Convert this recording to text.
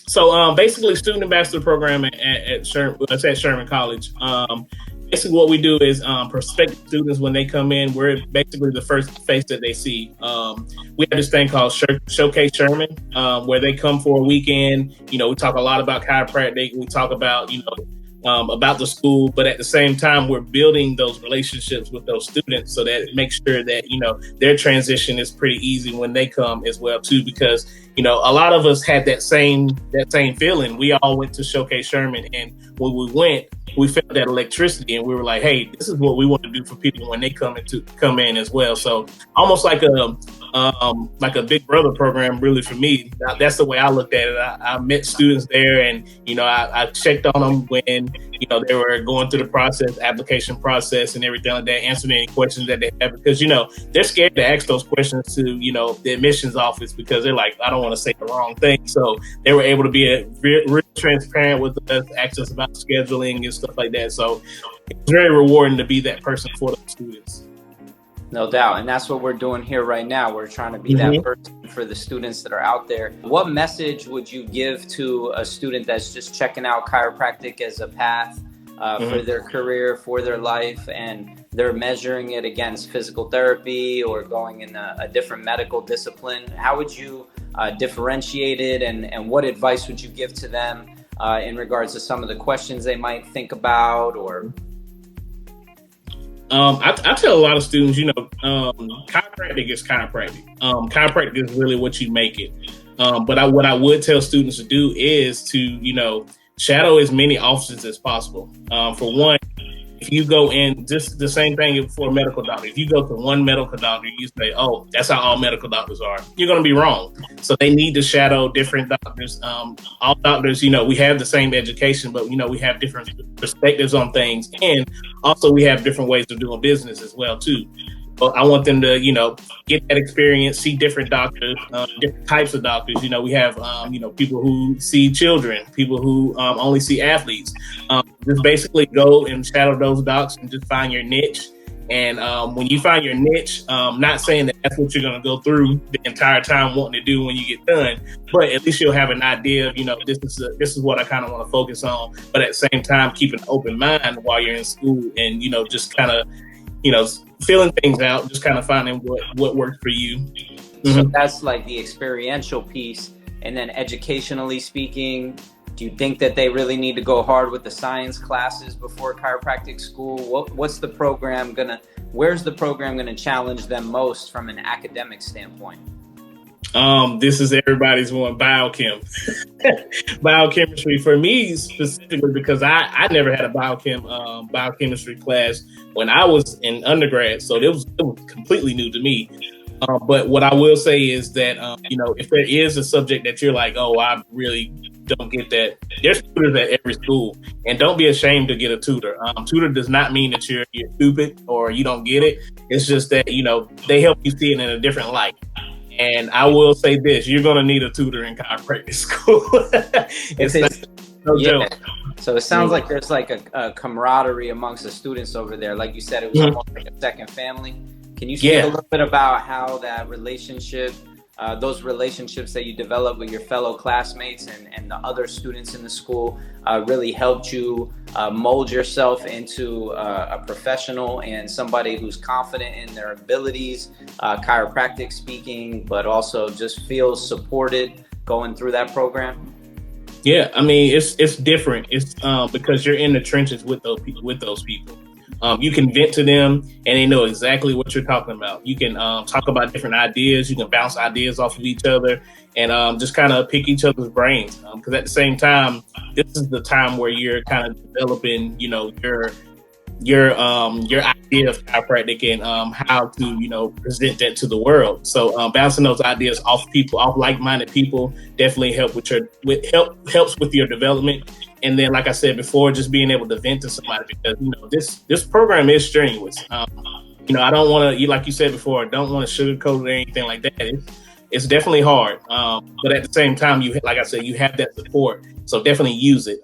So basically, student ambassador program at Sherman, it's at Sherman College. Basically, what we do is prospective students when they come in, we're basically the first face that they see. We have this thing called Showcase Sherman, where they come for a weekend. We talk a lot about chiropractic. We talk about the school, but at the same time, we're building those relationships with those students so that it makes sure that, their transition is pretty easy when they come as well too, because, a lot of us had that same feeling. We all went to Showcase Sherman, and when we went, we felt that electricity, and we were like, hey, this is what we want to do for people when they come in as well. So almost like a big brother program, really, for me. That's the way I looked at it. I met students there, and I checked on them when they were going through the application process and everything like that, answering any questions that they have, because they're scared to ask those questions to the admissions office, because they're like, I don't want to say the wrong thing. So they were able to be real transparent with us, ask us about scheduling and stuff like that. So it's very rewarding to be that person for the students. No doubt. And that's what we're doing here right now. We're trying to be that person for the students that are out there. What message would you give to a student that's just checking out chiropractic as a path for their career, for their life, and they're measuring it against physical therapy or going in a different medical discipline? How would you differentiate it, and what advice would you give to them in regards to some of the questions they might think about? Or I tell a lot of students, chiropractic is chiropractic. Chiropractic is really what you make it. But what I would tell students to do is to, shadow as many offices as possible. For one, if you go in, just the same thing for a medical doctor. If you go to one medical doctor, you say, oh, that's how all medical doctors are. You're going to be wrong. So they need to shadow different doctors. All doctors, we have the same education, but, we have different perspectives on things. And also we have different ways of doing business as well, too. So I want them to, get that experience, see different doctors, different types of doctors. We have, people who see children, people who only see athletes. Just basically go and shadow those docs and just find your niche. And when you find your niche, not saying that that's what you're going to go through the entire time wanting to do when you get done, but at least you'll have an idea of, this is what I kind of want to focus on. But at the same time, keep an open mind while you're in school, and, just kind of, feeling things out, just kind of finding what works for you. So that's like the experiential piece. And then educationally speaking, do you think that they really need to go hard with the science classes before chiropractic school? Where's the program gonna challenge them most from an academic standpoint? This is everybody's one, biochem. Biochemistry for me specifically, because I never had a biochemistry class when I was in undergrad, so it was completely new to me. But what I will say is that if there is a subject that you're like, oh, I really don't get that, there's tutors at every school, and don't be ashamed to get a tutor. Tutor does not mean that you're stupid or you don't get it. It's just that they help you see it in a different light. And I will say this, you're going to need a tutor in chiropractic school. So it sounds like there's like a camaraderie amongst the students over there. Like you said, it was almost like a second family. Can you speak a little bit about how that relationship, those relationships that you develop with your fellow classmates and the other students in the school really helped you mold yourself into a professional and somebody who's confident in their abilities, chiropractic speaking, but also just feels supported going through that program? Yeah, I mean, it's different. It's because you're in the trenches with those people. You can vent to them, and they know exactly what you're talking about. You can talk about different ideas. You can bounce ideas off of each other, and just kind of pick each other's brains. Because at the same time, this is the time where you're kind of developing, your idea of chiropractic and how to present that to the world. So bouncing those ideas off like-minded people, definitely helps with your development. And then, like I said before, just being able to vent to somebody, because this program is strenuous. I don't want to, like you said before, I don't want to sugarcoat it or anything like that. It's definitely hard, but at the same time, like I said, you have that support. So definitely use it.